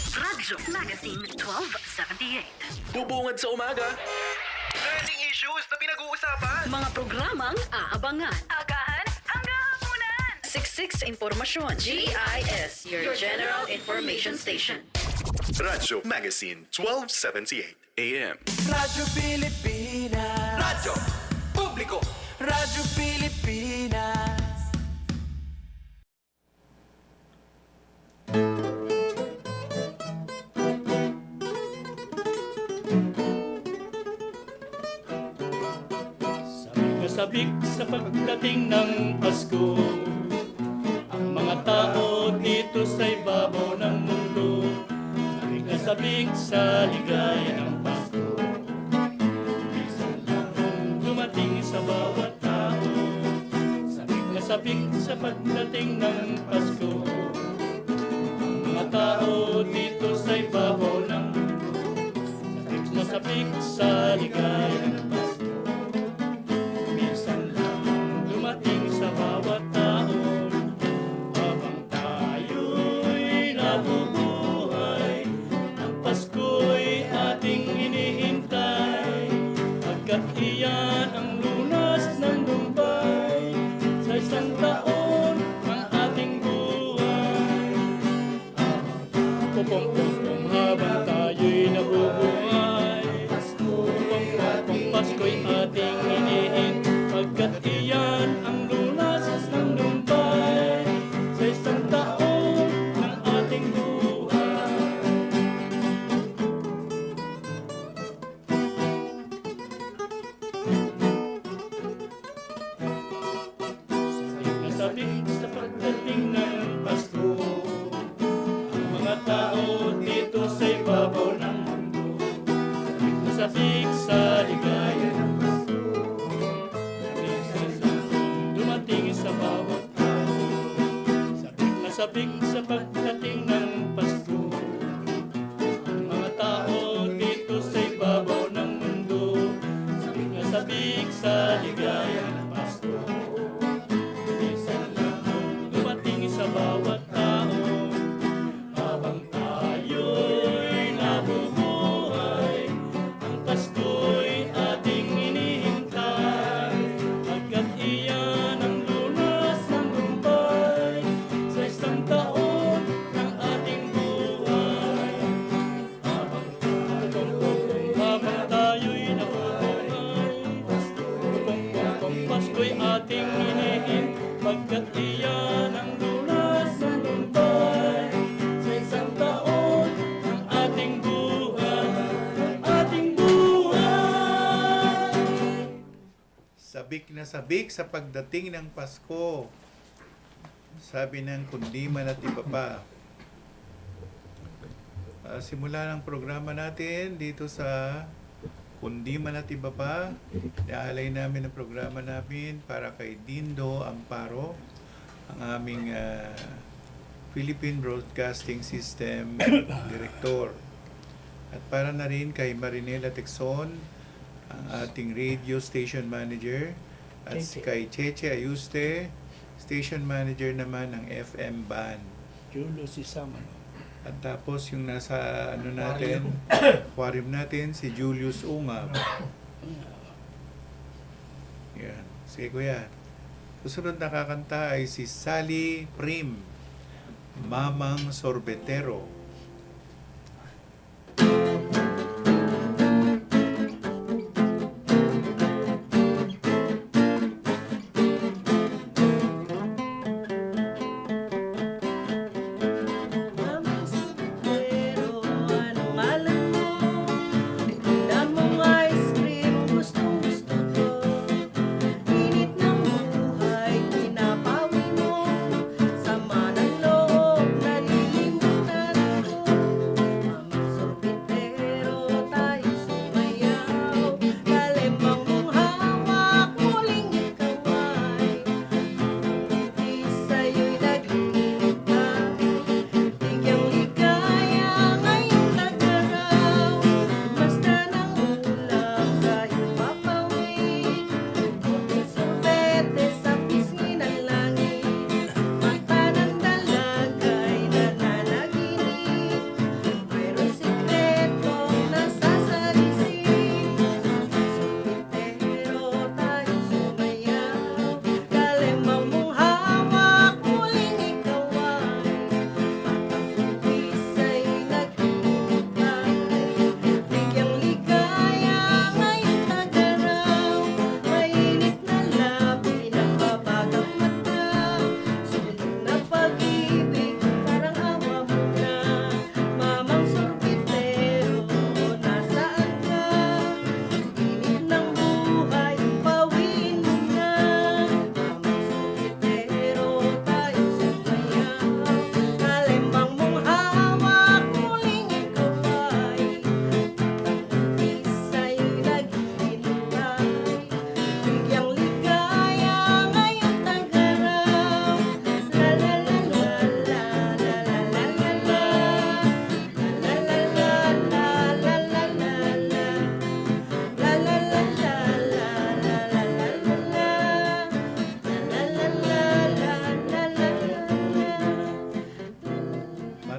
Radyo Magazine 1278. Bubungad sa umaga. Trending issues na pinag-uusapan. Mga programang aabangan. Agahan hanggang hapunan. Siksik sa impormasyon. GIS, your general information station. Radyo Magazine 1278 AM. Radyo Pilipinas. Radyo Publiko. Radyo Pilipinas. Sabik sa pagdating ng Pasko, ang mga tao dito sa ibabaw ng mundo, sabik na sabik sa ligaya ng Pasko. Minsan lang dumating sa bawat tao, sabik na sabik sa pagdating ng Pasko, ang mga tao dito sa ibabaw ng mundo, sabik na sabik sa ligaya ng Pasko. Sa bawat taon, habang tayo'y nabubuhay, ang Pasko'y ating hinihintay, pagkat iyan ang lunas ng lumbay, sa isang taon ng ating buhay. Pupong-pupong habang tayo'y nabubuhay, pupong-pupong Pasko'y ating hinihintay, pagkat iyan ang lunas ng lumbay, sa isang taon ng ating buhay. Sabik sa pagdating ng Pasko, ang mga tao dito sa ibabaw ng mundo, sabik sa ligaya ng Pasko. Dumating sa bawat tao, sabik na sabik sa pagdating ng Pasko, ang mga tao dito sa ibabaw ng mundo, sabik na sabik sa ligaya ng Pasko. Minsan lang dumating sa bawat tao, habang tayo'y nabubuhay, ang Pasko'y ating hinihintay, pagkat iyan ang lunas ng lumbay, sa isang taon ng ating buhay. Habang tayo'y nabubuhay, pupong-pupong Pasko'y ating hinihintay, pagkat iyan ang lunas ng lumbay, sa isang taon ng ating buhay. Ating buhay. Sabik na sabik sa pagdating ng Pasko. Sabi ng Kundiman at iba pa. Simula ng programa natin dito sa Kundiman at iba pa, naalay namin ang programa namin para kay Dindo Amparo, ang aming Philippine Broadcasting System Director. At para na rin kay Marinela Texon, ang ating radio station manager, at kay Cheche Ayuste, station manager naman ng FM Band. Julo si Samano. At tapos yung nasa natin, aquarium natin, si Julius Ungab. Yan. Sige kuya. Susunod na kakanta ay si Sally Prim, Mamang Sorbetero. Pero anong alam mo? Dam mong ice cream, gustong-gusto ko. Init ng buhay, pinapawi mo. Sama ng loob, nalilimutan.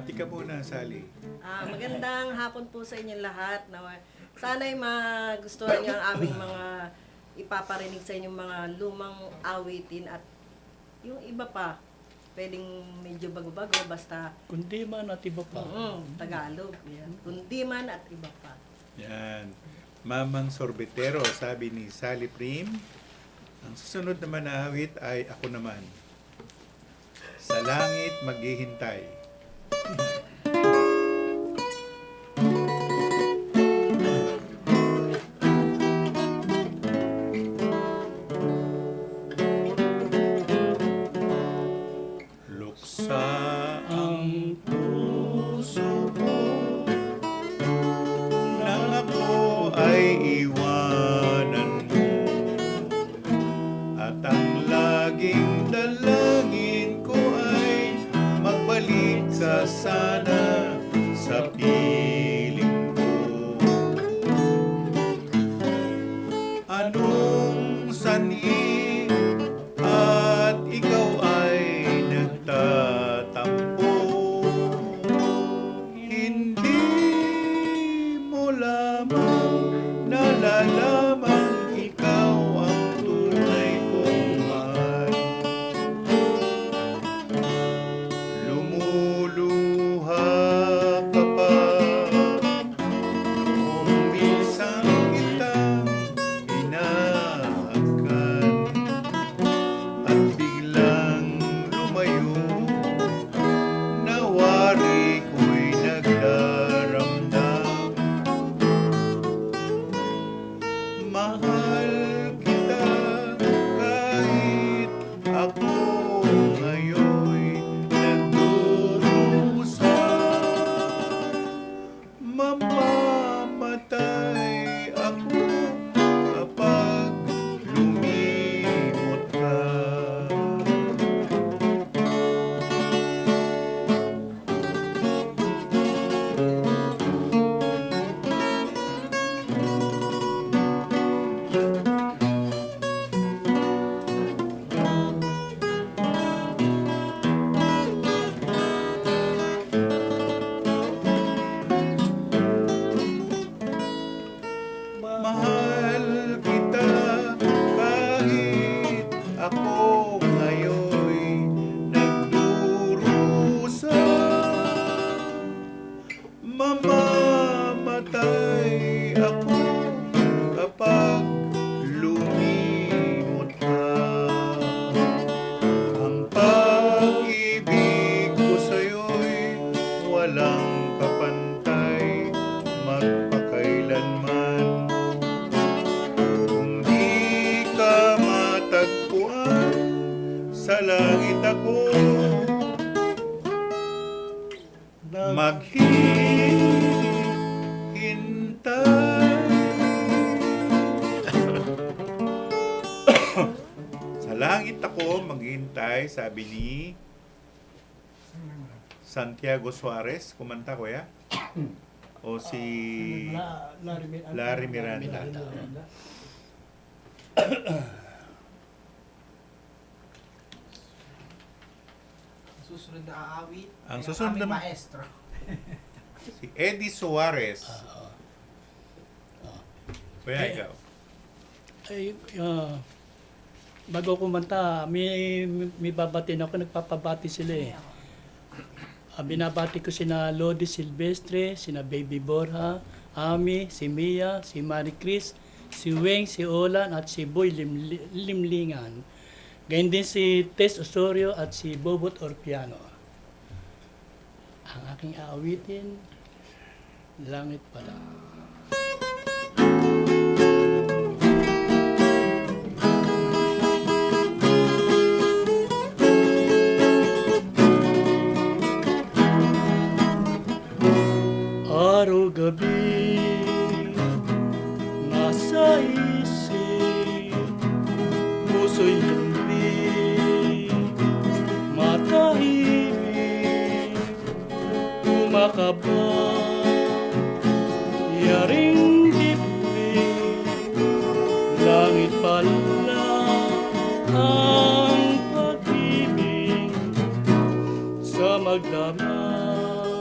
Bumati ka muna, Sally. Magandang hapon po sa inyong lahat. Sana'y magustuhan niyo ang aming mga ipaparinig sa inyong mga lumang awitin at yung iba pa. Pwedeng medyo bago-bago, basta Kundi man at iba pa. Tagalog. Yan. Kundi man at iba pa. Yan. Mamang Sorbetero, sabi ni Sally Prim. Ang susunod naman na awit ay Ako Naman. Sa langit maghihintay. Luksa ang puso ko nang ako ay iwanan mo, at ang laging dalangin ko ay magbalik ka sana sa piling ko. Anong sanhi at ikaw ay nagtatampo, hindi mo lamang nalalamang ikaw ang tunay kong mahal. Lumuluha ka pa kung minsan kitang inahakan, at biglang lumayo, nawari ko'y nagdaramdam. Mahal kita kahit ako ngayon'y nagdurusa. Mamamatay ako kapag lumimot ka. Mahal kita kahit ako ngayon'y nagdurusa. Mamamatay ako kapag lumimot ka. Ang pag-ibig ko sa'yo'y walang kapantay magpakailanman. Kung di ka matagpuan, sa langit ako maghihintay. Sa langit ako maghihintay, sabi ni Santiago Suarez. Kumanta ko ya? O si Larry Miranda. Susunod na aawit. Ang ay susunod aming na- maestro. Si Eddie Suarez. Kuya, ikaw. Ay, bago kumanta, may babatin ako, nagpapabati sila eh. Binabati ko sina Lodi Silvestre, sina Baby Borja, Ami, si Mia, si Marie Chris, si Weng, si Olan, at si Boy Limlingan. Gayun din si Tess Osorio at si Bobot Orpiano. Ang aking aawitin, Langit Pala. Araw-gabi, nasa isip, puso'y hindi, matahimik, kumakaba, yaring dibdib, langit pala ang pag-ibig sa magdamag.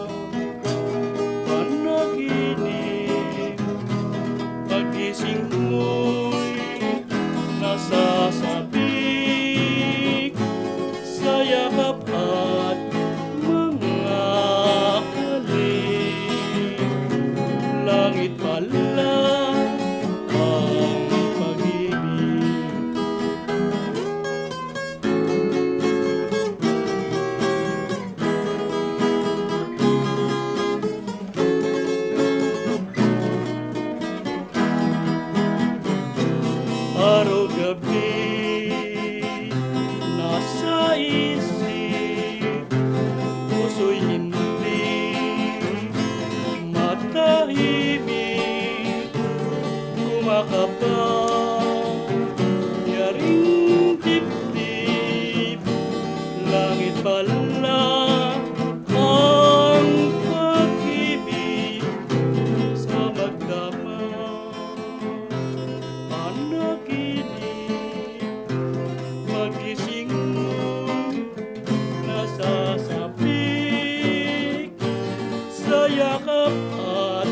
yakap at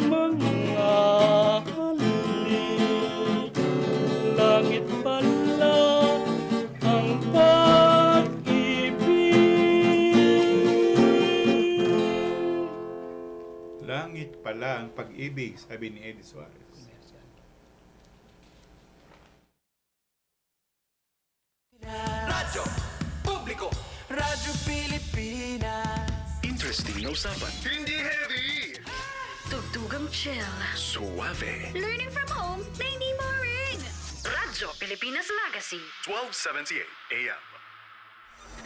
mga halik. Langit pala ang pag-ibig. Langit pala ang pag-ibig, sabi ni Eddie Suarez. Radyo Publiko, Radyo Pilipinas. Interesting na usapan. Hindi heavy, Tugtugang chill. Suave. Learning from home na hindi boring. Radyo Pilipinas Legacy. 1278 AM.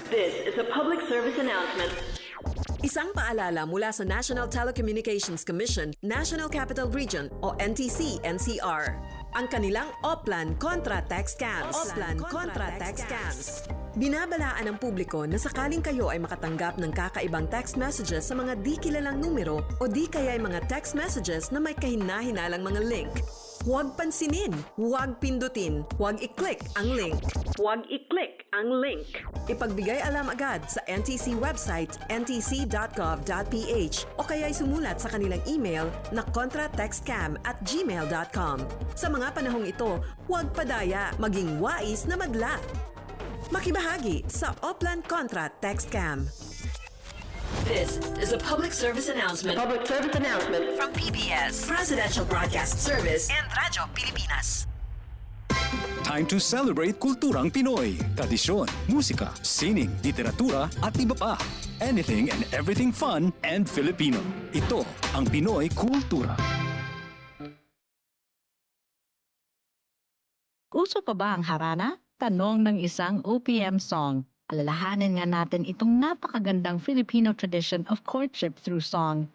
This is a public service announcement. Isang paalala mula sa National Telecommunications Commission, National Capital Region o NTC-NCR. Ang kanilang Oplan Contra Text Scams. Binabalaan ng publiko na sakaling kayo ay makatanggap ng kakaibang text messages sa mga di kilalang numero o di kaya ay mga text messages na may kahina-hinalang mga link. Huwag pansinin, huwag pindutin, huwag i-click ang link. Huwag i-click ang link. Ipagbigay alam agad sa NTC website ntc.gov.ph o kaya'y sumulat sa kanilang email na contratextcam@gmail.com. Sa mga panahong ito, huwag padaya, maging wais na madla. Makibahagi sa Oplan Contra Text Scam. This is a public service announcement. From PBS, Presidential Broadcast Service, and Radyo Pilipinas. Time to celebrate kulturang Pinoy. Tradisyon, musika, sining, literatura at iba pa. Anything and everything fun and Filipino. Ito ang Pinoy Kultura. Uso pa ba ang harana? Tanong ng isang OPM song. Alalahanin nga natin itong napakagandang Filipino tradition of courtship through song.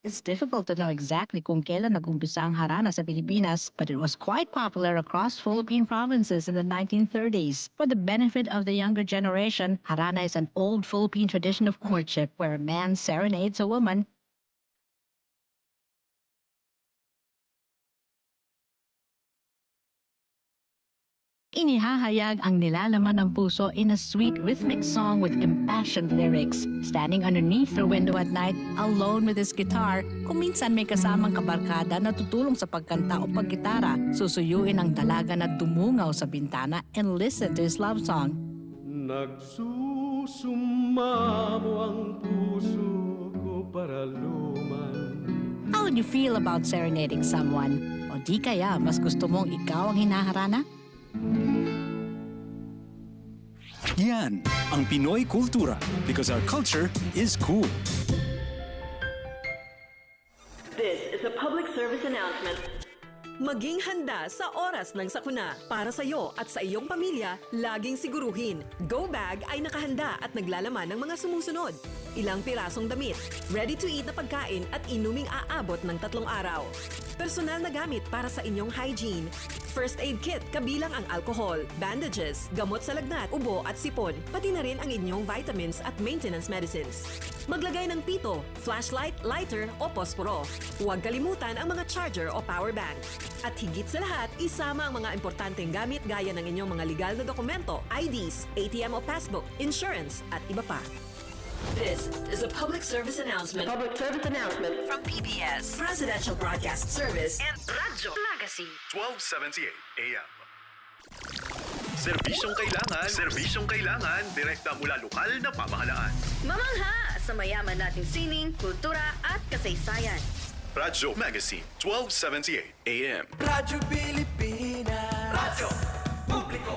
It's difficult to know exactly kung kailan nag-umpisa ang harana sa Pilipinas, but it was quite popular across Philippine provinces in the 1930s. For the benefit of the younger generation, harana is an old Philippine tradition of courtship where a man serenades a woman. Inihahayag ang nilalaman ng puso in a sweet rhythmic song with impassioned lyrics. Standing underneath the window at night, alone with his guitar, kung minsan may kasamang kabarkada na tutulong sa pagkanta o paggitara, susuyuin ang dalaga na dumungaw sa bintana and listen to his love song. Nagsusumamo ang puso ko para luman. How would you feel about serenading someone? O di kaya mas gusto mong ikaw ang hinaharana? Yan ang Pinoy Kultura because our culture is cool. This is a public service announcement. Maging handa sa oras ng sakuna. Para sa iyo at sa iyong pamilya, laging siguruhin. Go Bag ay nakahanda at naglalaman ng mga sumusunod. Ilang pirasong damit, ready-to-eat na pagkain at inuming aabot ng 3 araw. Personal na gamit para sa inyong hygiene. First aid kit kabilang ang alcohol, bandages, gamot sa lagnat, ubo at sipon, pati na rin ang inyong vitamins at maintenance medicines. Maglagay ng pito, flashlight, lighter o posporo. Huwag kalimutan ang mga charger o power bank. At higit sa lahat, isama ang mga importanteng gamit gaya ng inyong mga legal na dokumento, IDs, ATM o passbook, insurance at iba pa. This is a public service announcement. From PBS, Presidential Broadcast Service, and Radyo Legacy. 1278 AM. Serbisyong kailangan, direkta mula lokal na pamahalaan. Mamangha sa mayaman nating sining, kultura at kasaysayan. Radyo Magazine, 1278 AM. Radyo Pilipinas. Radyo Publiko.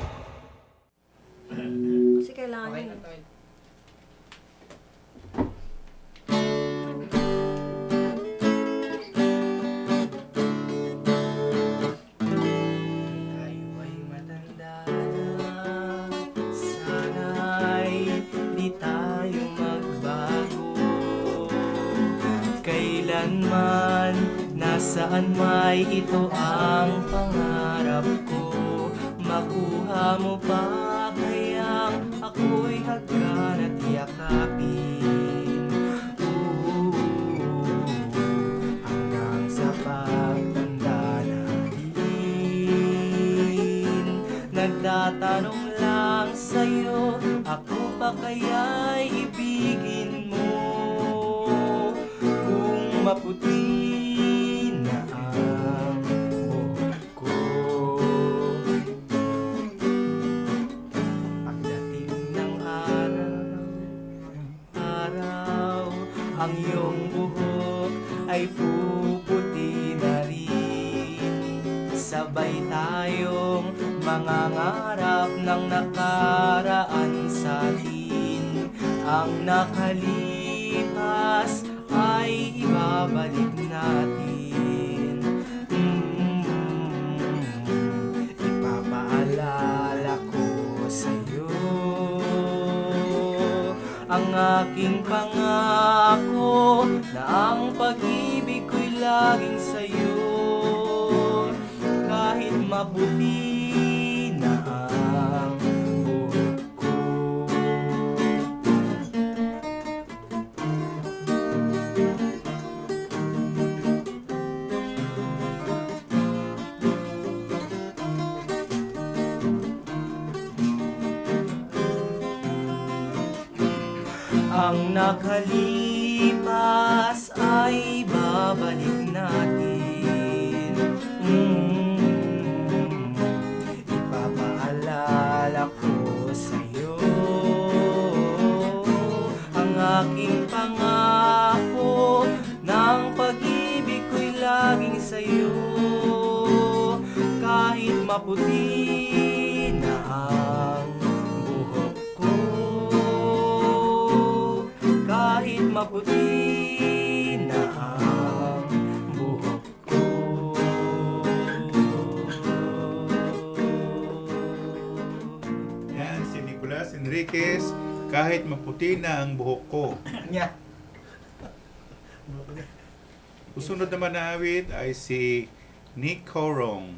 Kasi kailangan Okay yun. na tayo. Tayo ay matanda na. Sana'y di tayo magbago. Kailanman, nasaan may ito ang pangarap ko. Makuha mo pa kayang ako'y hagkan at yakapin. Hanggang sa pagtanda natin. Itatanong lang sa'yo, ako pa kaya'y ibigin mo? Kung maputi na ang buhok ko, pagdating ng araw, ang iyong buhok ay puputi na rin. Sabay tayong mangangarap ng nakaraan sa atin. Ang nakalipas ay ibabalik natin. Ipapaalala ko sa'yo ang aking pangako na ang pag-ibig ko'y laging sa'yo. Kahit maputi na ang buhok ko. Ang nakalipas ay babalik natin. Ipapaalala ko sa'yo ang aking pangako ng pag-ibig ko'y laging sa'yo. Kahit maputi na ang buhok ko, kahit maputi na ang buhok ko. Yan, si Nicolas Enriquez, kahit maputi na ang buhok ko. Usunod naman na awit ay si Nick Corong,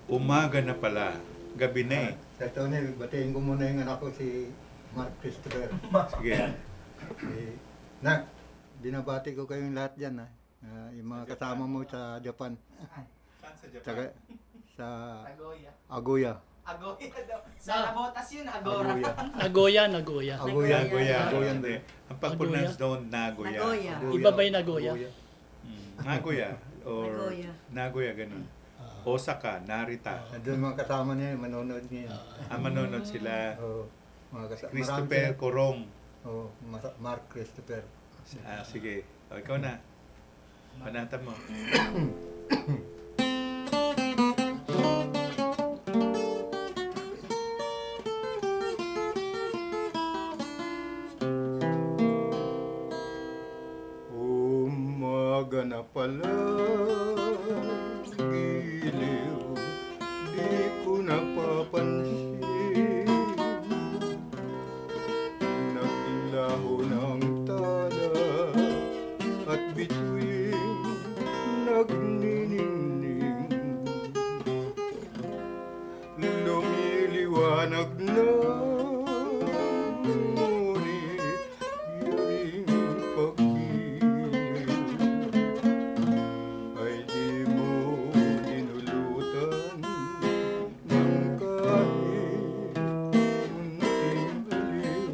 Umaga na pala, gabi na eh. Sa Tony, batiin ko muna yung anak ko si Mark Christopher. Sige. Nak, binabati ko kayong lahat dyan. Yung mga kasama mo sa Japan. Saan sa Japan? Saka, sa Agoya. Sa Labotas yun, Agora. Agoya. Nagoya. Nagoya. Nagoya. Hindi. Ang pag-pronounce doon, Nagoya. Nagoya. Iba ba yung Nagoya? Nagoya. Or Nagoya. Nagoya, ganun. Osaka, Narita. Doon mga kasama niya, manonood niya. Manonood sila. Oo, mga kasama. Christopher Corong. Oo, Mark Christopher. Sige. O, ikaw na. Panata mo. Umaga na pala, giliw, di ko napapansin. Nagilaho ng tala at bituin nagniningning. Lumiliwanag na, ngunit yaring pag-ibig ay di mo dinulutan ng kahit munting baliw.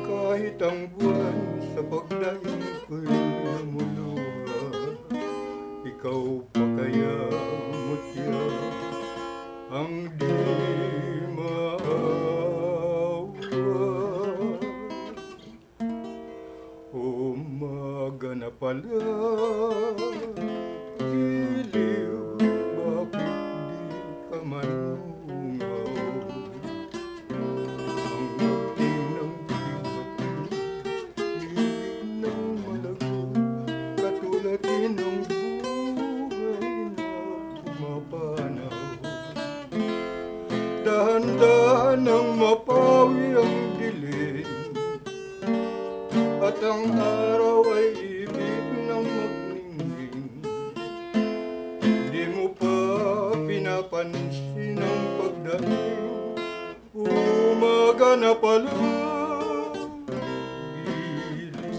Kahit ang buwan sa pagdaing ko'y namuluha, ikaw pa kaya mutya ang di maawa. Umaga na pala, giliw, bakit di ka manungaw? Ang ating ng bibati, ibig ng malago, katulad din ng buhay na pumapanaw. Dahan-dahan ang mapawi ang dilim, at ang araw ay ibig ng magningning. Di mo pa pinapansin ang pagdating, umaga na pala, giliw.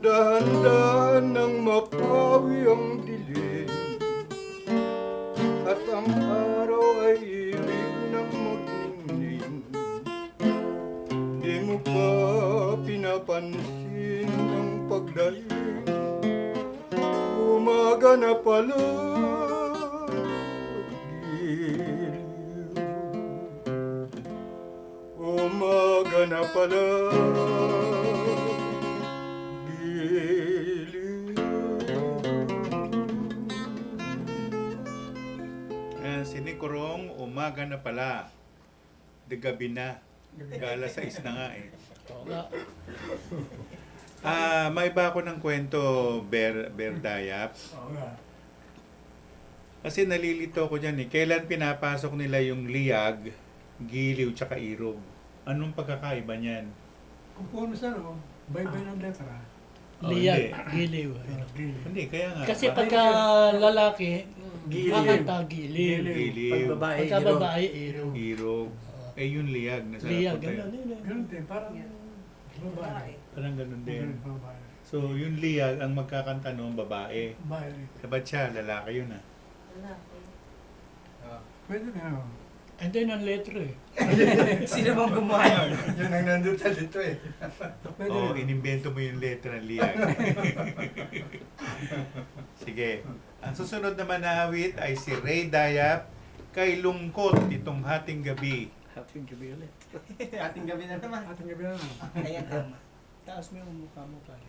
dahan-dahan nang mapawi ang dilim at ang araw ay ibig ng magningning. Di mo pa pinapansin ang pagdating, umaga na pala. Umaga na pala. Sinikurong, umaga na pala. De gabi na. Gala 6 na nga eh. Oo nga. May iba ako ng kwento, Berdayap. Kasi nalilito ko dyan eh. Kailan pinapasok nila yung liyag, giliw, tsaka irog? Anong pagkakaiba niyan? Kung puno sa ano, bye-bye ng letra. Liyag, Hindi. giliw. Hindi, kaya nga. Kasi pagka lalaki, kakanta giliw. Giliw, Pag babae, Pagka irog. babae, irog. irog. Eh yung liyag. Nasa Liyag, tayo. gano'n din. Ganun din, parang babae. Parang ganun din. Ganun, babae. So yung liyag, ang magkakanta noon, babae. Babae rin. Sabat siya, lalaki yun ah. Pwede na. Hindi ng letra eh. Sino bang gumawa yun? Yun ang nandun sa dito eh. Pwede Oo, na. inimbento mo yung letra ng liyag. Sige. Ang susunod naman na awit ay si Ray Dayap, Kay Lungkot Itong Hating Gabi. Happy gabi ulit. Ating gabi na naman. Ating gabi na. Ayan, tama. Taas mo yung mukha mo pare.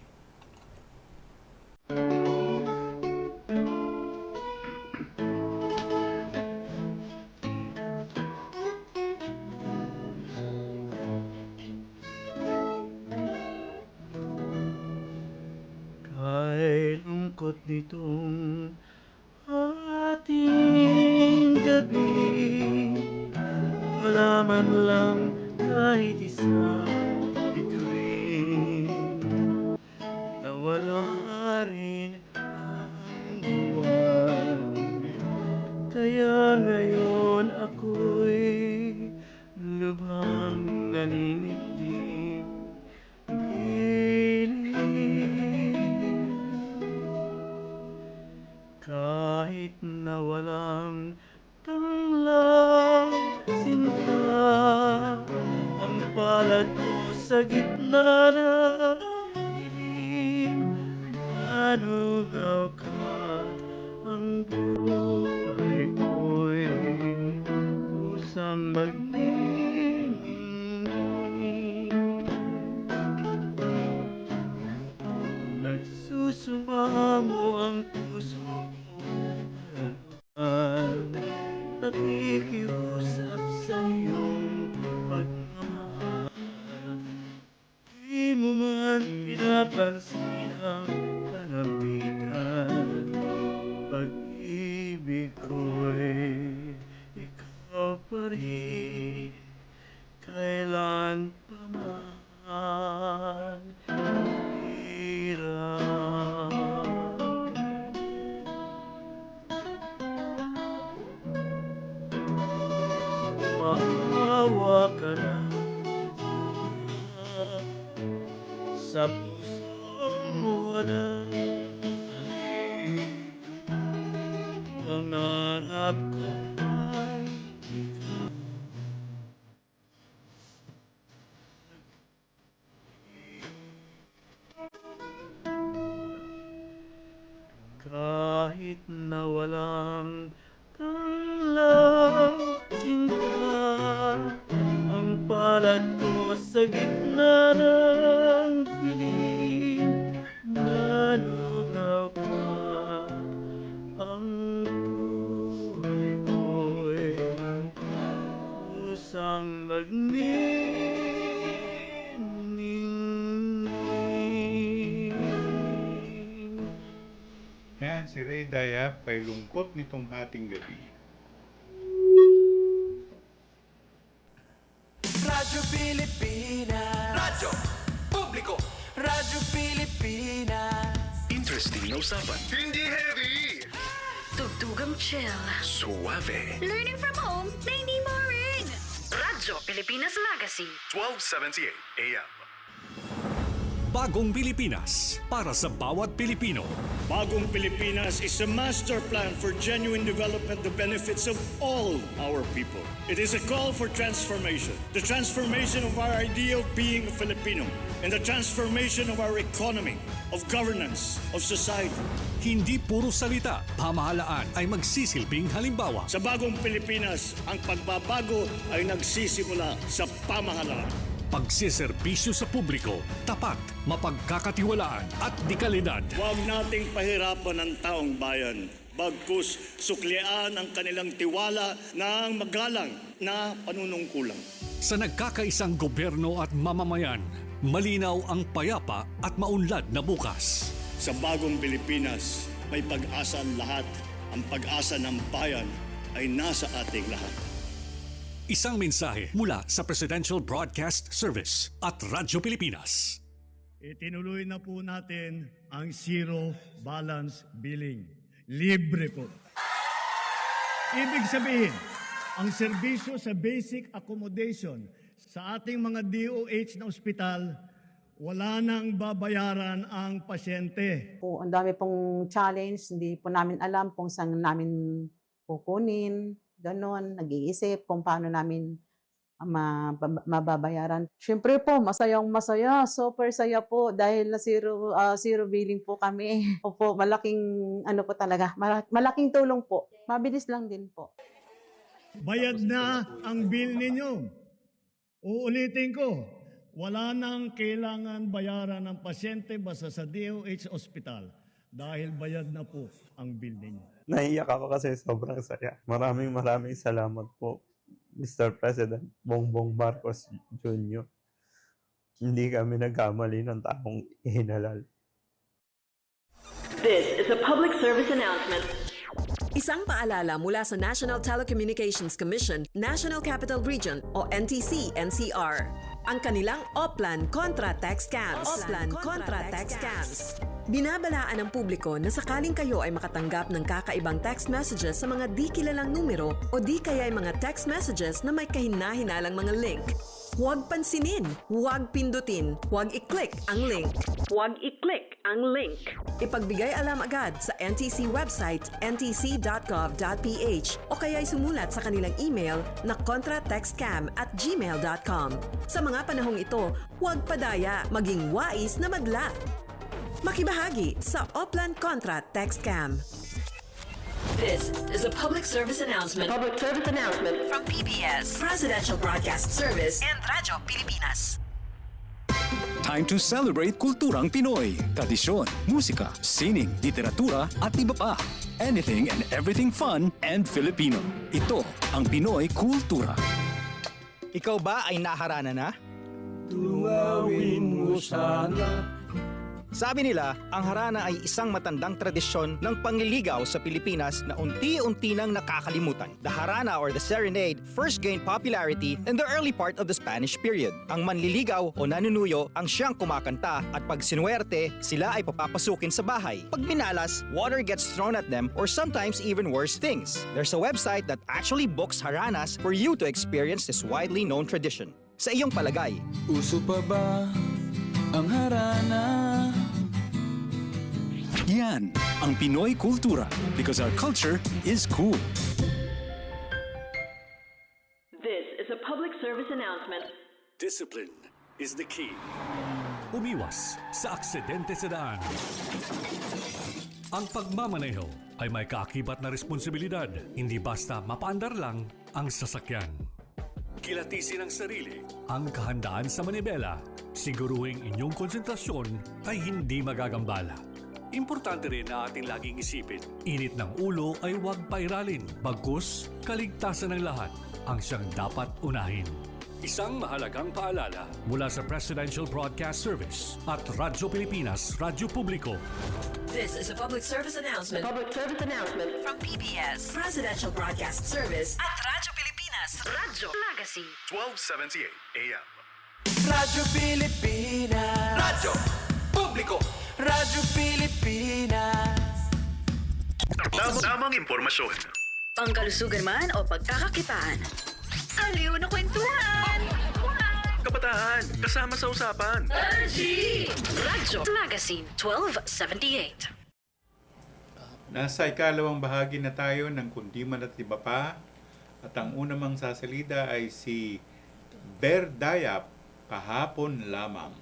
Kay lungkot nitong ating gabi, wala man lang kahit isang bituin, nawala rin ang buwan. Kaya ngayon ako'y lubhang naninindig. Kahit na walang tanglang sinta, ang palad ko sa gitna ng dilim, manugaw ka, ang buhay ko'y kusang magniningning. Nagsusumamo ang puso ko, nakikiusap sa iyong pagmamahal. Di mo man pinapansin ang kanabitan, pag-ibig ko'y ikaw pa rin, kailan pa man hirap. Maawa ka na sa pusong wala. Pangarap ko ay kahit na walang tanglang sinta, ang palad ko sa gitna ng dilim, nanugaw ka, ang buhay ko'y kusang magniningning. Yan, si Ray Dayap, Kay Lungkot Nitong Hating Gabi. Radyo Pilipinas. Radyo Publiko. Radyo Pilipinas. Interesting na usapan. Hindi heavy. Tugtugang chill. Suave. Learning from home na hindi boring. Radyo Pilipinas Magazine. 1278 AM. Bagong Pilipinas para sa bawat Pilipino. Bagong Pilipinas is a master plan for genuine development, the benefits of all our people. It is a call for transformation. The transformation of our idea of being a Filipino and the transformation of our economy, of governance, of society. Hindi puro salita, pamahalaan ay magsisilbing halimbawa. Sa Bagong Pilipinas, ang pagbabago ay nagsisimula sa pamahalaan. Pagsiservisyo sa publiko, tapat, mapagkakatiwalaan at dekalidad. Huwag nating pahirapan ang taong bayan. Bagkus suklian ang kanilang tiwala ng magalang na panunungkulan. Sa nagkakaisang gobyerno at mamamayan, malinaw ang payapa at maunlad na bukas. Sa Bagong Pilipinas, may pag-asa ang lahat. Ang pag-asa ng bayan ay nasa ating lahat. Isang mensahe mula sa Presidential Broadcast Service at Radyo Pilipinas. Itinuloy na po natin ang zero balance billing. Libre po. Ibig sabihin, ang serbisyo sa basic accommodation sa ating mga DOH na ospital, wala nang babayaran ang pasyente. Po, ang dami pong challenge, hindi po namin alam kung saan namin kukunin. Ganon, nag-iisip kung paano namin mababayaran. Siyempre po, masaya, super saya po dahil na zero billing po kami. Opo, malaking po talaga, malaking tulong po. Mabilis lang din po. Bayad na ang bill ninyo. Uulitin ko, wala nang kailangan bayaran ng pasyente basta sa DOH Hospital dahil bayad na po ang bill ninyo. Naiyak ako kasi sobrang saya. Maraming salamat po, Mr. President Bongbong Marcos Jr. Hindi kami nagkamali ng taong ihinalal. This is a public service announcement. Isang paalala mula sa National Telecommunications Commission, National Capital Region o NTC-NCR. Ang kanilang Oplan Contra Tax Scams. Oplan Contra Tax Scams. Binabalaan ng publiko na sakaling kayo ay makatanggap ng kakaibang text messages sa mga di kilalang numero o di kaya ay mga text messages na may kahina-hinalang mga link. Huwag pansinin, huwag pindutin, huwag i-click ang link. Huwag i-click ang link. Ipagbigay alam agad sa NTC website ntc.gov.ph o kaya'y sumulat sa kanilang email na contratextcam@gmail.com. Sa mga panahong ito, huwag padaya, maging wais na madla. Makibahagi sa Oplan Contra Text Scam. This is a public service announcement. Public service announcement from PBS, Presidential Broadcast Service, and Radyo Pilipinas. Time to celebrate kulturang Pinoy. Tradisyon, musika, sining, literatura at iba pa. Anything and everything fun and Filipino. Ito ang Pinoy Kultura. Ikaw ba ay naharana na? Tunawin mo sana. Sabi nila, ang harana ay isang matandang tradisyon ng pangliligaw sa Pilipinas na unti-unti nang nakakalimutan. The harana or the serenade first gained popularity in the early part of the Spanish period. Ang manliligaw o nanunuyo ang siyang kumakanta at pag sinuwerte, sila ay papapasukin sa bahay. Pag minalas, water gets thrown at them or sometimes even worse things. There's a website that actually books haranas for you to experience this widely known tradition. Sa iyong palagay, Uso pa ba ang harana? Yan ang Pinoy Kultura because our culture is cool. This is a public service announcement. Discipline is the key. Umiwas sa aksidente sa daan. Ang pagmamaneho ay may kaakibat na responsibilidad. Hindi basta mapaandar lang ang sasakyan. Kilatisin ang sarili, ang kahandaan sa manibela. Siguruhing inyong konsentrasyon ay hindi magagambala. Importante rin na ating laging isipin, init ng ulo ay huwag pairalin. Bagkus, kaligtasan ng lahat ang siyang dapat unahin. Isang mahalagang paalala mula sa Presidential Broadcast Service at Radyo Pilipinas, Radyo Publiko. This is a public service announcement. Public service announcement from PBS, Presidential Broadcast Service, at Radyo Pilipinas, Radyo Legacy. 1278 AM. Radyo Pilipinas. Radyo Publiko. Radyo Pilipinas. Tamang impormasyon. Pangkalusugan man o pagkakakitaan. Aliw na kwentuhan! kabataan, kasama sa usapan. Radyo Magazine 1278. Nasa ikalawang bahagi na tayo ng Kundi Man at Iba Pa. At ang unang sasalida ay si Berdayap, Kahapon Lamang.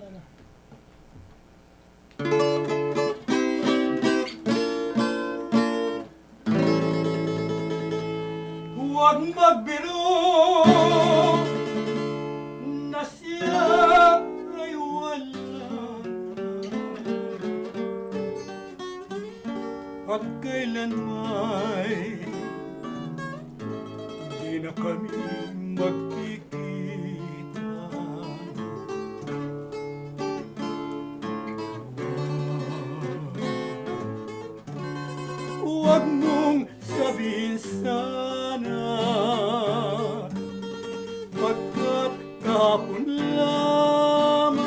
Huwag magbiro na siya ay wala, at kailanmay di na kami magkikita. Huwag mong sabihin sana, pagkat kahapon lamang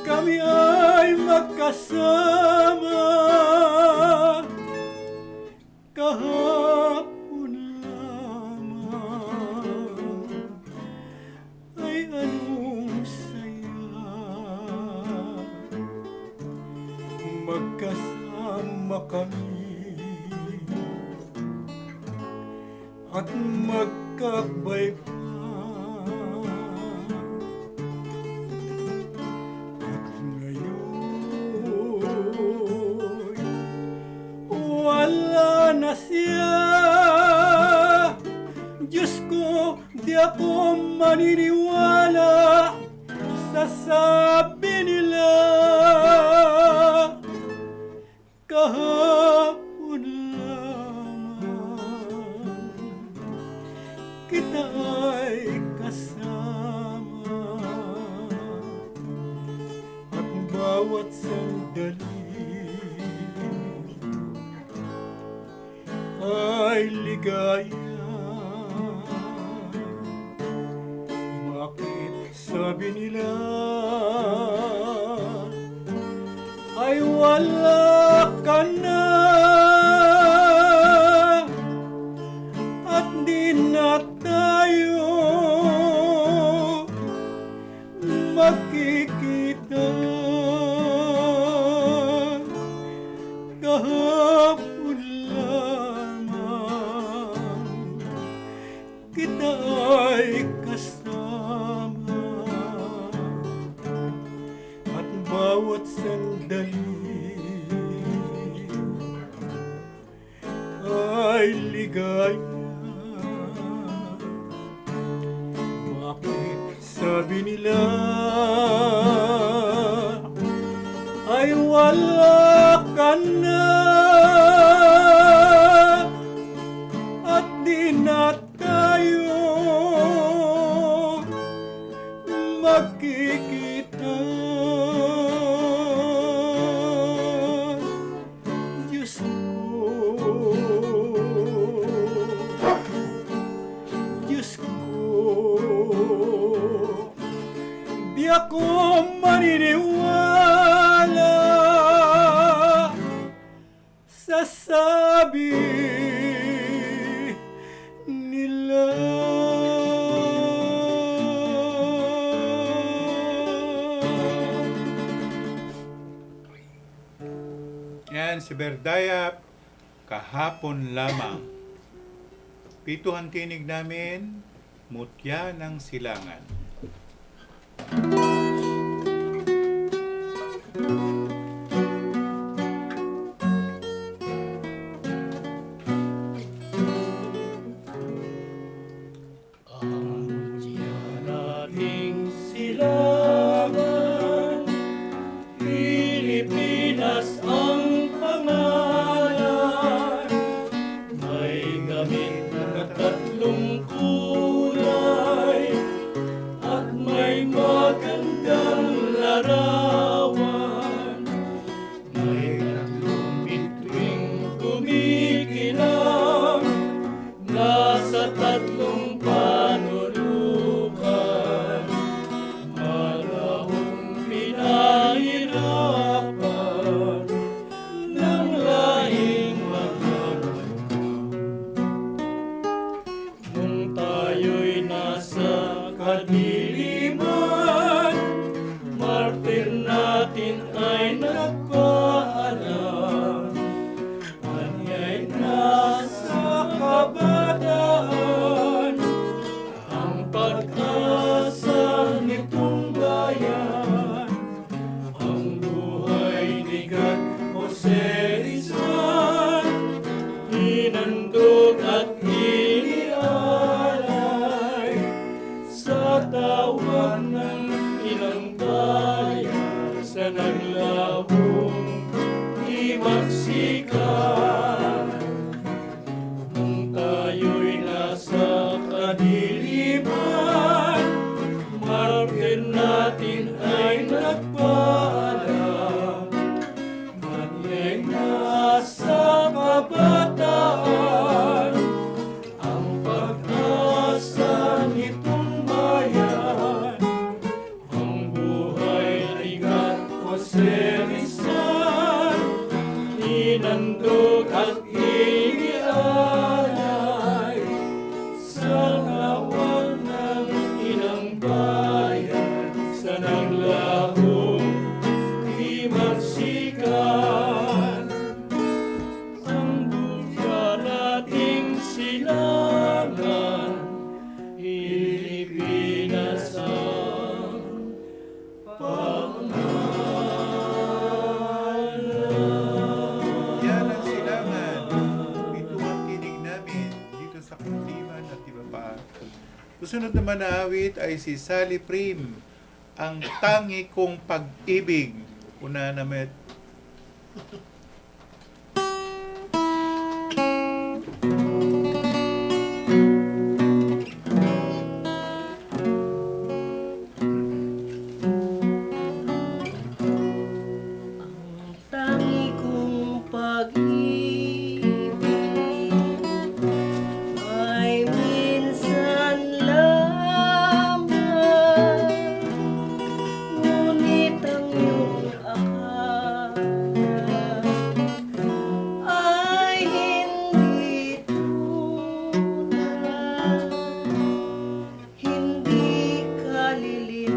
kami ay magkasama. Kahapon lamang ay anong saya, magkasama kami at magkakbay pa. At ngayon wala na siya. Diyos ko, di ako maniniwala sa sabi nila. Kahapon lamang kita ay kasama, at bawat sandali ay ligaya. Bakit sabi nila ay wala ka na, at di na tayo magkikita. Kahapon lamang kita ay kasama, at bawat sandali ay ligaya. Bakit sabi nila ay wala ka na, at di na tayo magkikita. Diyos ko, Diyos ko, di ako maniniwala sa sabi nila. Yan si Berdayap, Kahapon Lamang. Pituhan tinig namin, Mutya ng Silangan. Ang nating silangan, Pilipinas ang pangalan. May gamit na tatlong kulay, at may magandang larawan. May tatlong bituing kumikinang, nasa tatlong panulukan. Malahong pinahirapan ng lahing magaganda. Nung tayo'y nasa kadiliman, martir natin ay nagpaalam. Anya'y nasa kabataan, ang pag-asa nitong bayan. Ang buhay ni God Jose Rizal, inandog at inialay sa tawag ng ilang bayan sa naglabong himagsikan. Nung tayo'y nasa kadiliman, martir natin ay nagpaalam. Anya'y nasa kabataan, ang pag-asa nitong bayan. Ang buhay ni God Jose Rizal, inandog at inialay sa tawag ng ilang bayan sa naglahong himagsikan. Ang buya nating silangan, Pilipinas ang Yan ang silangan. Ito ang tinig namin dito sa Kundiman at iba pa. Susunod naman na awit ay si Sally Prim, Ang Tangi Kong Pag-ibig. Una naman. Tangi kong pag-ibig ay minsan lamang, ngunit ang iyong akala ay hindi tunay, hindi kalilimutin.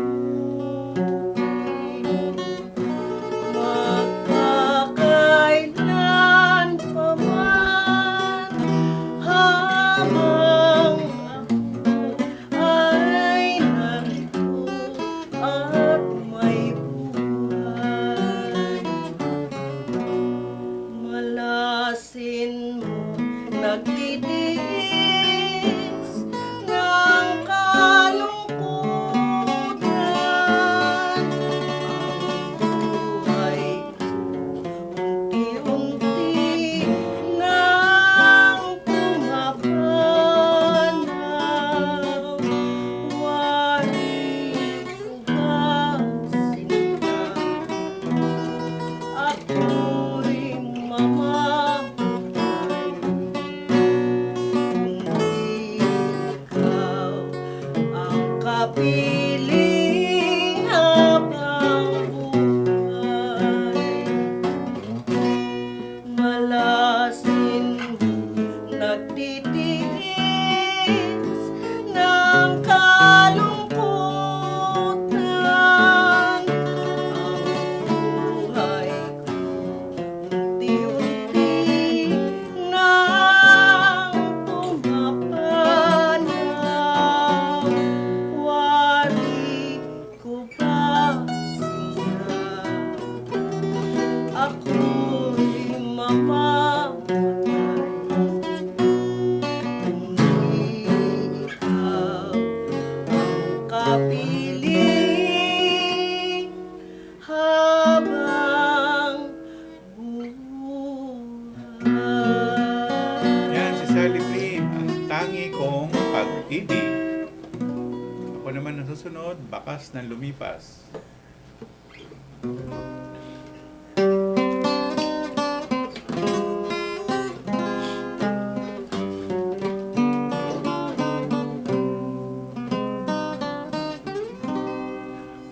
Magkakailan pa man, habang ako ay narito at may buhay. Malasin mo nagtitiis ng kalungkutan. Ang buhay unti-unti nang pumapanaw. Wari ko ba sinta? Ako'y mamamatay. Hindi ikaw ang kapiling habang buhay. Malasin nagtitiis ng kalungkutan. Ang buhay ko unti-unti nang pumapanaw. Wari ko ba sinta? Ako'y mamamatay. Hindi ikaw ang kapiling habang buhay. Yan si Sally Prim, Ang Tangi Kong Pag-ibig. Ako naman ang susunod, Bakas ng Lumipas.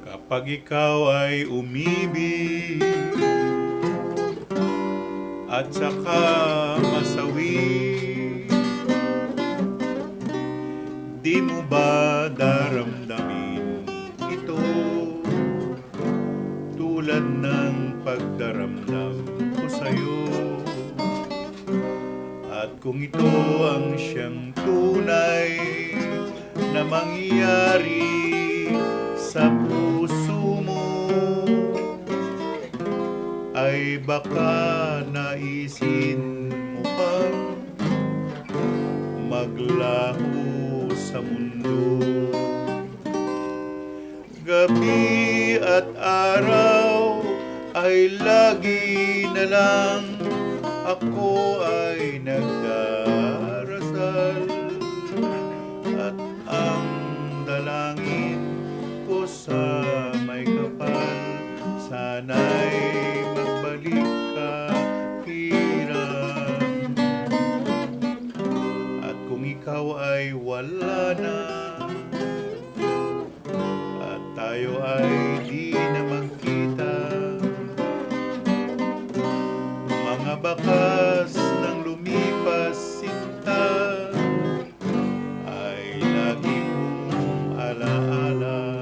Kapag ikaw ay umibig at saka masawi, Di mo ba daramdamin ito? Tulad ng pagdaramdam ko sa'yo. At kung ito ang siyang tunay na mangyayari sa puso mo, ay baka naisin mo pang maglaho sa mundo. Gabi at araw ay lagi na lang ako ay nagdarasal, at ang dalangin ko sa may kapal, sana'y magbalik ka hirap. At kung ikaw ay wala na, at tayo ay di na magkita, mga bakas ng lumipas sinta ay lagi kong alaala.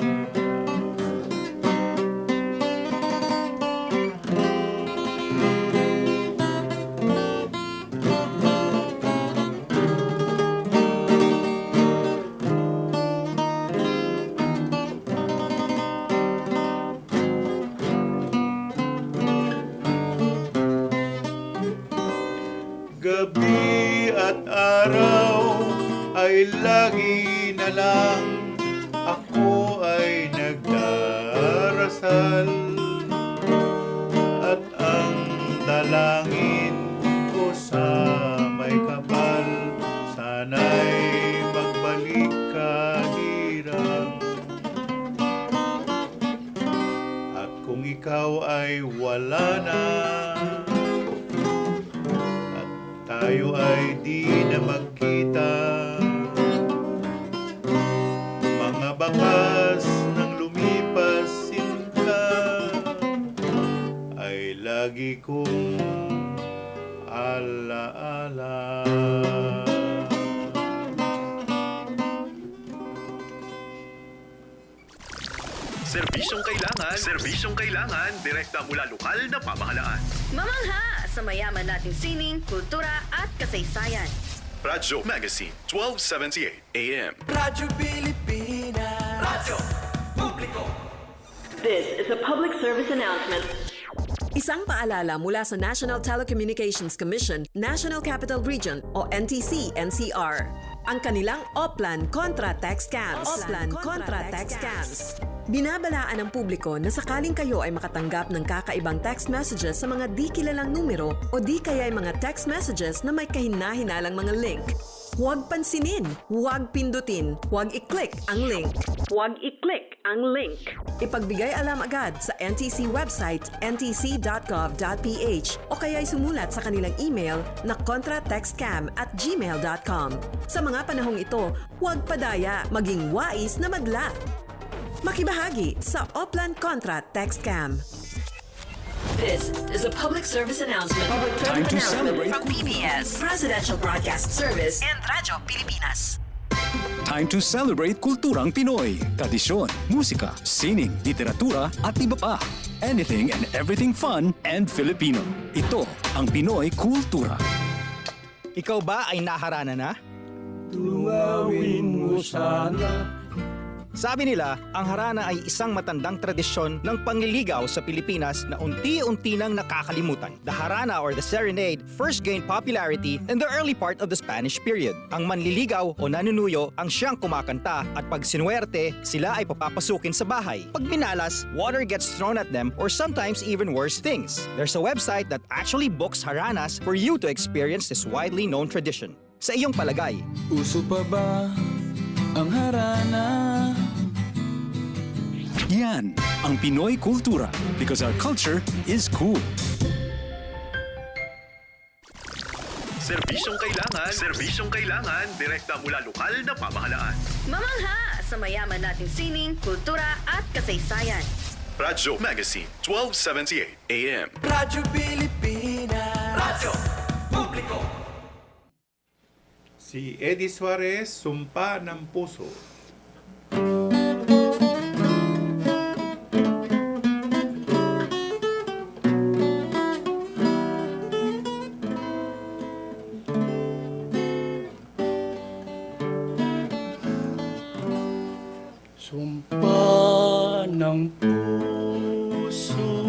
Gabi at araw ay lagi na lang ako ay nagdarasal, at ang dalangin ko sa may kapal, sana'y magbalik ka hirap. At kung ikaw ay wala na, tayo ay di na magkita, mga bakas ng lumipas sinta ay lagi kong alaala. Serbisyong kailangan, direkta mula lokal na pamahalaan. Mamangha sa mayaman nating sining, kultura at kasaysayan. Radyo Magazine, 1278 AM. Radyo Pilipinas. Radyo Publiko. This is a public service announcement. Isang paalala mula sa National Telecommunications Commission, National Capital Region o NTC-NCR. Ang kanilang Oplan Contra Text Scams. Oplan Contra Text Scams. Binabalaan ng publiko na sakaling kayo ay makatanggap ng kakaibang text messages sa mga di kilalang numero o di kaya ay mga text messages na may kahina-hinalang mga link. Huwag pansinin, huwag pindutin, huwag i-click ang link. Huwag i-click ang link. Ipagbigay alam agad sa NTC website ntc.gov.ph o kaya sumulat sa kanilang email na contratextcam@gmail.com. Sa mga panahong ito, huwag padaya, maging wais na madla. Makibahagi sa Oplan Contra Text Scam. This is a public service announcement. Time to celebrate From PBS, Presidential Broadcast Service, and Radyo Pilipinas. Time to celebrate kulturang Pinoy. Tradisyon, musika, sining, literatura at iba pa. Anything and everything fun and Filipino. Ito ang Pinoy Kultura. Ikaw ba ay naharana na? Tunawin mo sana. Sabi nila, ang harana ay isang matandang tradisyon ng pangliligaw sa Pilipinas na unti-unti nang nakakalimutan. The harana or the serenade first gained popularity in the early part of the Spanish period. Ang manliligaw o nanunuyo ang siyang kumakanta at pag sinuwerte, sila ay papapasukin sa bahay. Pag minalas, water gets thrown at them or sometimes even worse things. There's a website that actually books haranas for you to experience this widely known tradition. Sa iyong palagay, Uso pa ba ang harana? Yan ang Pinoy Kultura because our culture is cool. Serbisyong kailangan, direkta mula lokal na pamahalaan. Mamangha sa mayaman nating sining, kultura at kasaysayan. Radyo Magazine, 1278 AM. Radyo Pilipinas. Radyo Publiko. Si Eddie Suarez, Sumpa ng Puso. Sumpa ng puso,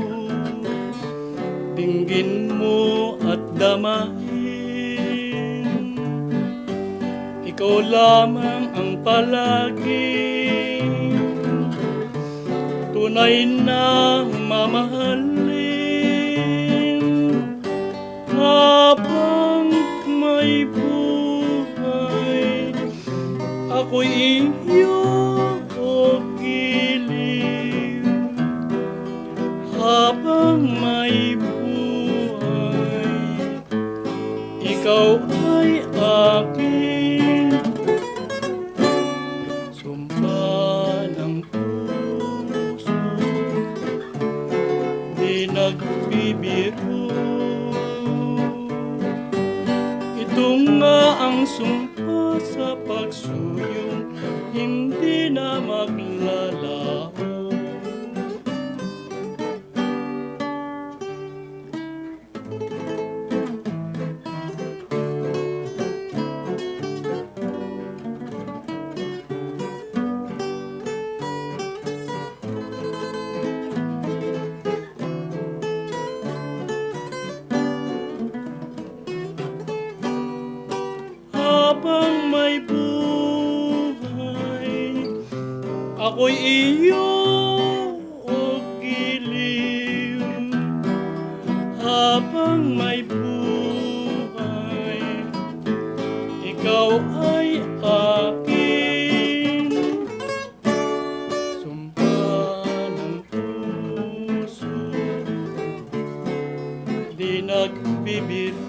dinggin mo at damahin. Ikaw lamang ang palaging tunay na mamahalin. Habang may buhay, ako'y iyo giliw. Habang may buhay, ikaw ay akin. Sumpa ng puso, di nagbibiro. Ito nga ang sumpa sa pagsuyong, hindi na maglalaho. Habang may buhay, ako'y iyo o giliw. Habang may buhay, ikaw ay akin. Sumpa ng puso, di nagbibiro.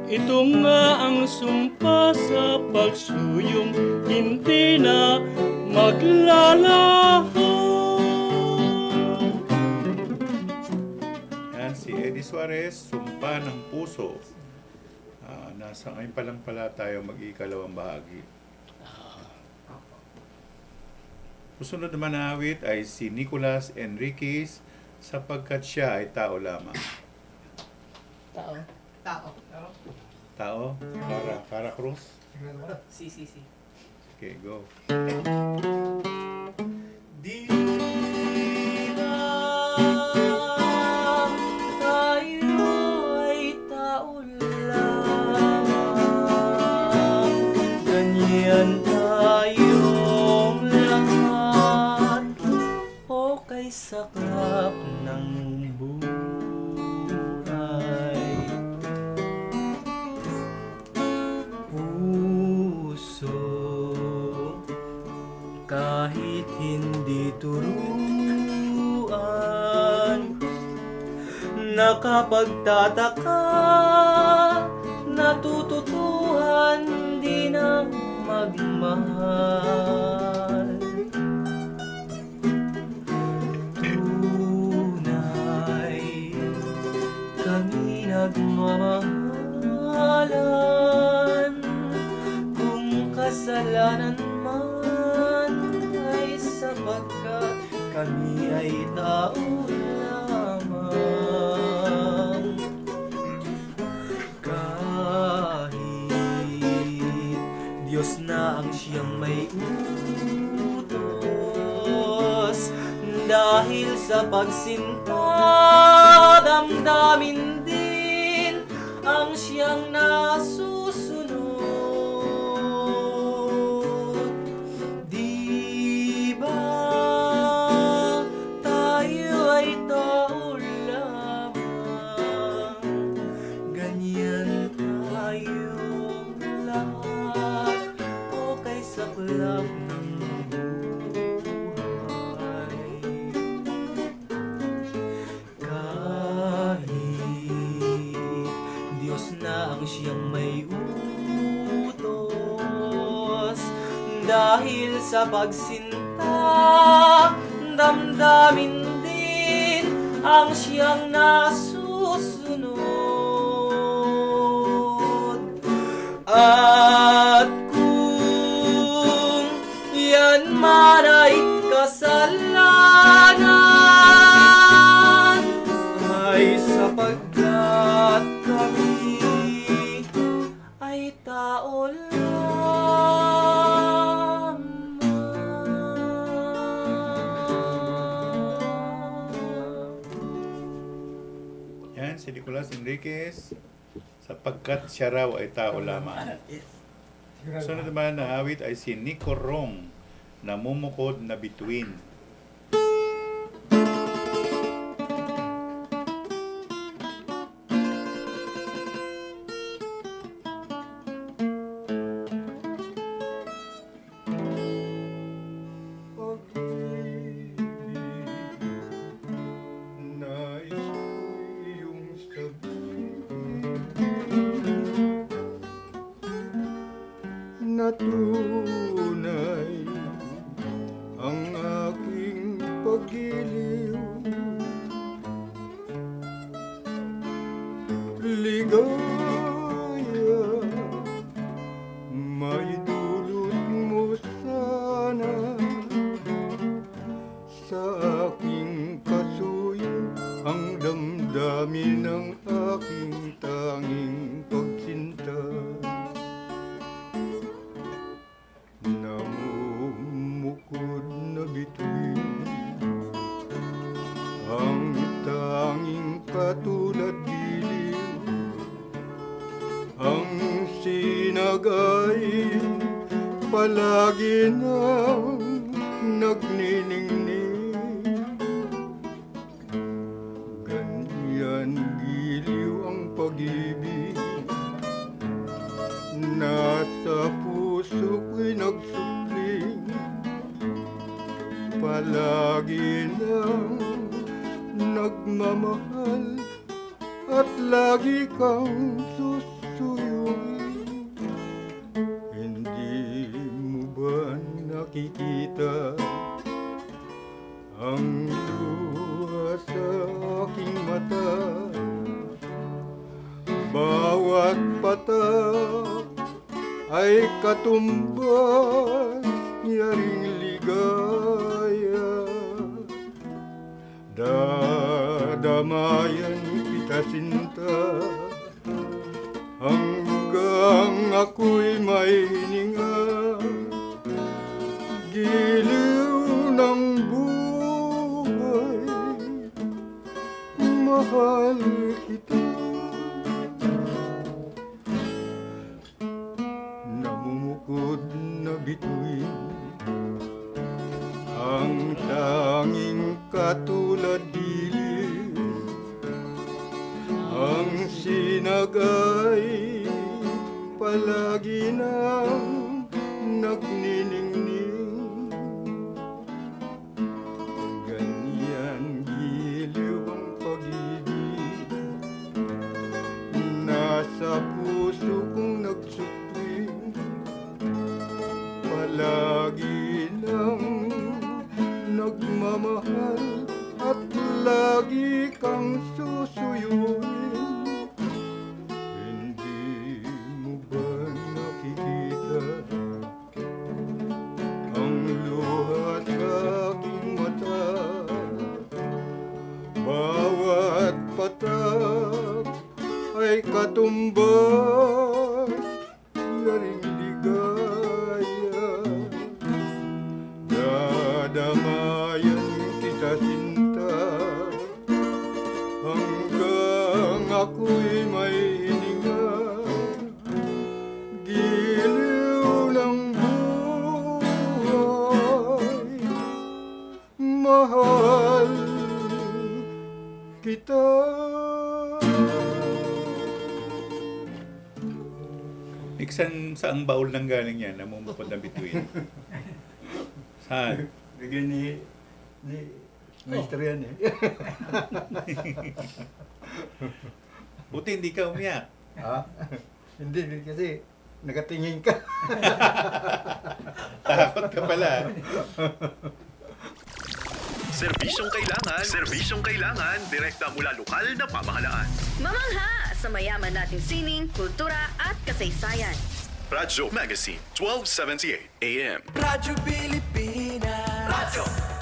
Ito nga ang sumpa sa pagsuyong, hindi na maglalaho. Yan, si Eddie Suarez, Sumpa ng Puso. Nasa ngayon pa lang pala tayo mag-ikalawang bahagi. Susunod naman na awit ay si Nicolas Enriquez, Sapagkat Siya ay Tao Lamang. Tao. Tao? Cara Cruz? Si. Okay, go. Di tayo ay tao lamang, ganyan tayong lahat, o kay saklap ng buhay. Puso, kahit hindi turuan, nakapagtataka, natututuhan di na magmahal. Tunay, kami nagmamahalan, kung kasalanan man ay sapagkat kami ay tao lamang. Kahit Diyos na ang siyang may utos, dahil sa pagsinta, damdamin din ang siyang nasusunod. Di ba tayo ay tao lamang, ganyan tayong lahat, o kay saklap ng buhay. Kahit Diyos na ang siyang may utos, dahil sa pagsinta, damdamin din ang siyang nasusunod. At kung yan man ay kasalanan, ay sapagkat kami ay tao Yan, si Nicolas Enriquez, sapagkat siya raw ay tao lamang. Sunod naman na awit ay si Nico Rong, namumukod na bituin. Na tunay ang aking pag-iliw, ligaya may dulot mo sana sa aking kasuyo, ang damdamin ng aking tanging pagsinta. Namumukod na bituin ang tanging katulad diliw, ang sinagay palagi nang nagniningning. Ganyan giliw ang pag-ibig, nasa puso ko'y nagsupling, palagi nang nagmamahal at lagi kang susuyuin. Hindi mo ba nakikita ang luha sa aking mata? Bawat patak ay katumbas niyaring ligaya. Dadamayan kita sinta hanggang ako'y may hininga. Giliw ng buhay, mahal kita. Namumukod na bituin ang tanging katulad dili, ang sinagay palagi nang nagniningning. Ganyan giliw ang pag-ibig, nasa puso kong nagsupling, palagi nang nagmamahal at lagi kang susuyuin. Hindi mo ba nakikita ang luha sa aking mata? Bawat patak ay katumbas yaring ligaya. Dadamayan kita sinta hanggang ako'y may hininga. Giliw ng buhay, mahal kita. Iksan saang baul nang galing yan, namumukod na bituin? Saan? Bigyan ni Maestro yan eh. Buti hindi ka umiyak. Ha? Hindi kasi nakatingin ka. Takot ka pala. Serbisyong kailangan, direkta mula lokal na pamahalaan. Mamangha sa mayaman nating sining, kultura at kasaysayan. Radyo Magazine, 1278 AM. Radyo Pilipinas. Radyo